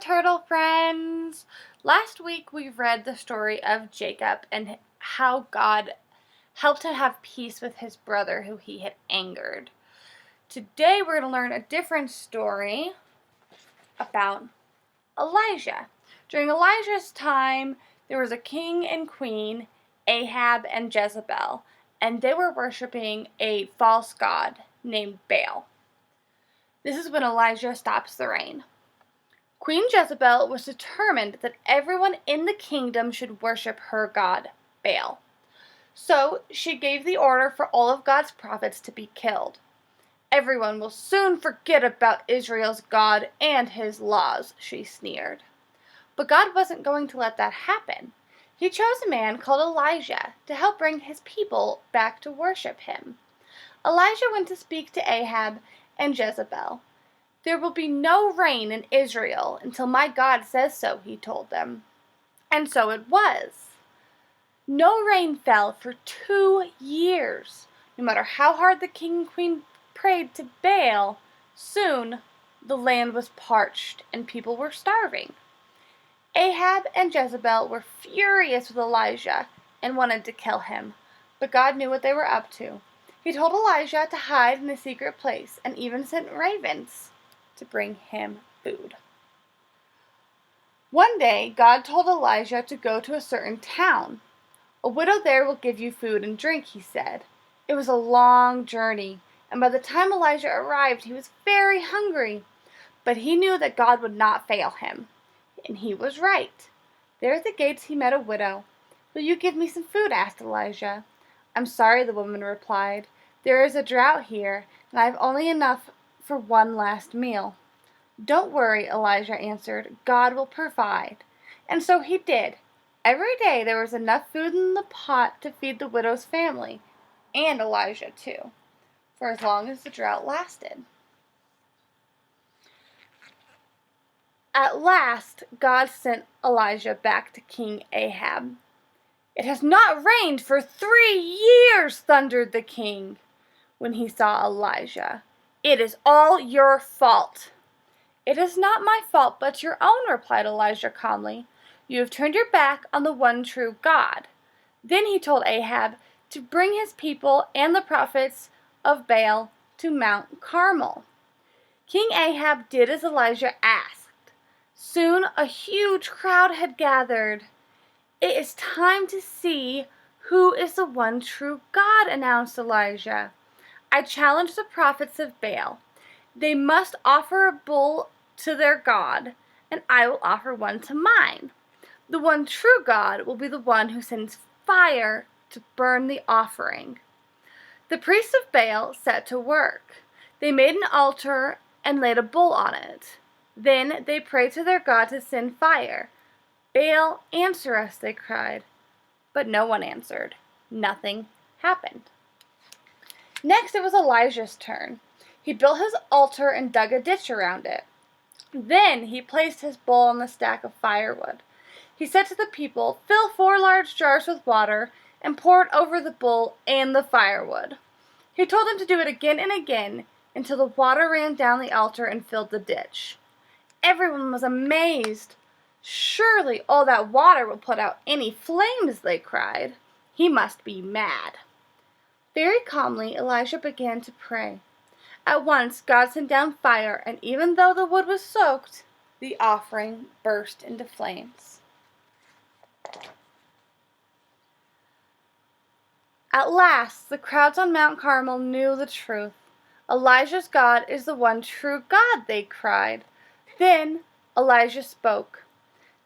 turtle friends! Last week we read the story of Jacob and how God helped him have peace with his brother who he had angered. Today we're going to learn a different story about Elijah. During Elijah's time, there was a king and queen, Ahab and Jezebel, and they were worshiping a false god named Baal. This is when Elijah stops the rain. Queen Jezebel was determined that everyone in the kingdom should worship her god, Baal. So she gave the order for all of God's prophets to be killed. Everyone will soon forget about Israel's God and his laws, she sneered. But God wasn't going to let that happen. He chose a man called Elijah to help bring his people back to worship him. Elijah went to speak to Ahab and Jezebel. "There will be no rain in Israel until my God says so," he told them. And so it was. No rain fell for 2 years. No matter how hard the king and queen prayed to Baal, soon the land was parched and people were starving. Ahab and Jezebel were furious with Elijah and wanted to kill him, but God knew what they were up to. He told Elijah to hide in a secret place and even sent ravens to bring him food. One day, God told Elijah to go to a certain town. "A widow there will give you food and drink," he said. It was a long journey, and by the time Elijah arrived, he was very hungry. But he knew that God would not fail him, and he was right. There at the gates he met a widow. "Will you give me some food?" asked Elijah. "I'm sorry," the woman replied. "There is a drought here, and I have only enough for one last meal." "Don't worry," Elijah answered. "God will provide." And so he did. Every day there was enough food in the pot to feed the widow's family, and Elijah too, for as long as the drought lasted. At last, God sent Elijah back to King Ahab. "It has not rained for 3 years, thundered the king when he saw Elijah. "It is all your fault." "It is not my fault, but your own," replied Elijah calmly. "You have turned your back on the one true God." Then he told Ahab to bring his people and the prophets of Baal to Mount Carmel. King Ahab did as Elijah asked. Soon a huge crowd had gathered. "It is time to see who is the one true God," announced Elijah. "I challenge the prophets of Baal. They must offer a bull to their God, and I will offer one to mine. The one true God will be the one who sends fire to burn the offering." The priests of Baal set to work. They made an altar and laid a bull on it. Then they prayed to their God to send fire. "Baal, answer us," they cried. But no one answered. Nothing happened. Next it was Elijah's turn. He built his altar and dug a ditch around it. Then he placed his bowl on the stack of firewood. He said to the people, "Fill 4 large jars with water and pour it over the bull and the firewood." He told them to do it again and again until the water ran down the altar and filled the ditch. Everyone was amazed. "Surely all that water will put out any flames," they cried. "He must be mad." Very calmly, Elijah began to pray. At once, God sent down fire, and even though the wood was soaked, the offering burst into flames. At last, the crowds on Mount Carmel knew the truth. "Elijah's God is the one true God," they cried. Then Elijah spoke.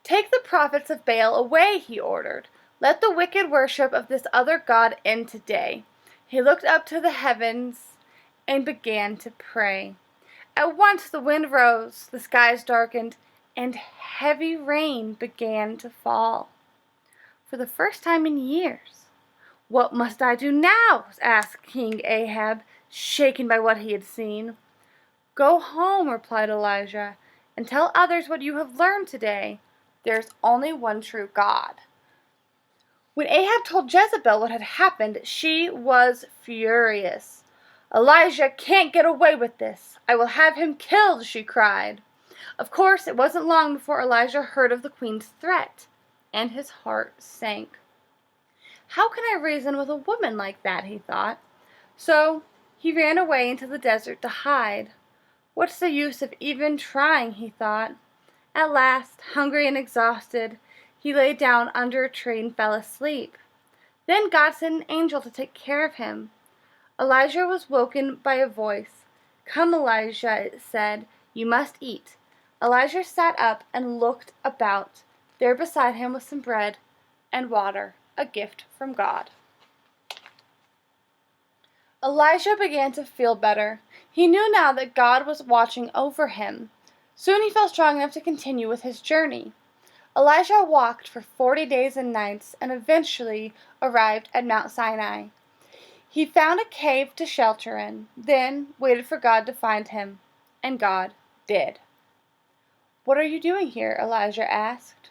"Take the prophets of Baal away," he ordered. "Let the wicked worship of this other God end today." He looked up to the heavens and began to pray. At once the wind rose, the skies darkened, and heavy rain began to fall. For the first time in years. "What must I do now?" asked King Ahab, shaken by what he had seen. "Go home," replied Elijah, "and tell others what you have learned today. There is only one true God." When Ahab told Jezebel what had happened, she was furious. "Elijah can't get away with this. I will have him killed," she cried. Of course, it wasn't long before Elijah heard of the queen's threat, and his heart sank. "How can I reason with a woman like that?" he thought. So he ran away into the desert to hide. "What's the use of even trying?" he thought. At last, hungry and exhausted, he lay down under a tree and fell asleep. Then God sent an angel to take care of him. Elijah was woken by a voice. "Come, Elijah," it said, "you must eat." Elijah sat up and looked about. There beside him was some bread and water, a gift from God. Elijah began to feel better. He knew now that God was watching over him. Soon he felt strong enough to continue with his journey. Elijah walked for 40 days and nights and eventually arrived at Mount Sinai. He found a cave to shelter in, then waited for God to find him, and God did. "What are you doing here?" Elijah asked.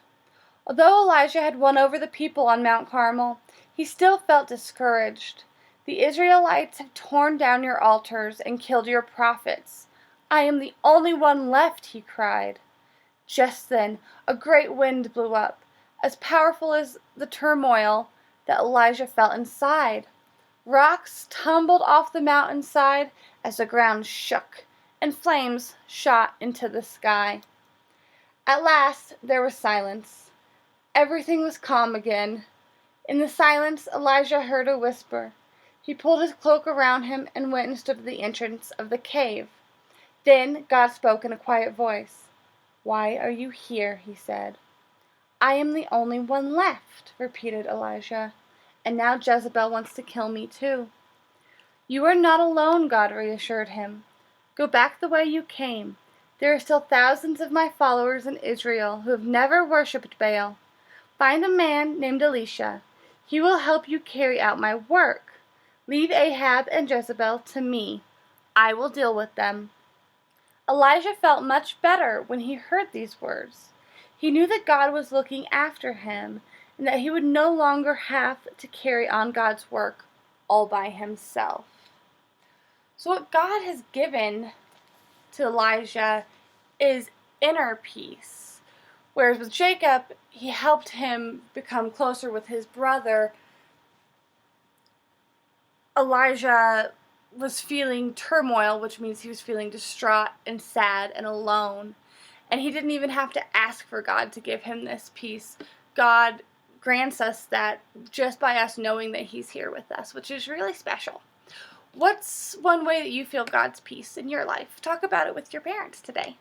Although Elijah had won over the people on Mount Carmel, he still felt discouraged. "The Israelites have torn down your altars and killed your prophets. I am the only one left," he cried. Just then a great wind blew up, as powerful as the turmoil that Elijah felt inside. Rocks tumbled off the mountainside as the ground shook, and flames shot into the sky. At last there was silence. Everything was calm again. In the silence Elijah heard a whisper. He pulled his cloak around him and went and stood at the entrance of the cave. Then God spoke in a quiet voice. "Why are you here?" he said. "I am the only one left," repeated Elijah. "And now Jezebel wants to kill me too." "You are not alone," God reassured him. "Go back the way you came. There are still thousands of my followers in Israel who have never worshipped Baal. Find a man named Elisha. He will help you carry out my work. Leave Ahab and Jezebel to me. I will deal with them." Elijah felt much better when he heard these words. He knew that God was looking after him, and that he would no longer have to carry on God's work all by himself. So what God has given to Elijah is inner peace. Whereas with Jacob, he helped him become closer with his brother. Elijah was feeling turmoil, which means he was feeling distraught and sad and alone. And he didn't even have to ask for God to give him this peace. God grants us that just by us knowing that he's here with us, which is really special. What's one way that you feel God's peace in your life? Talk about it with your parents today.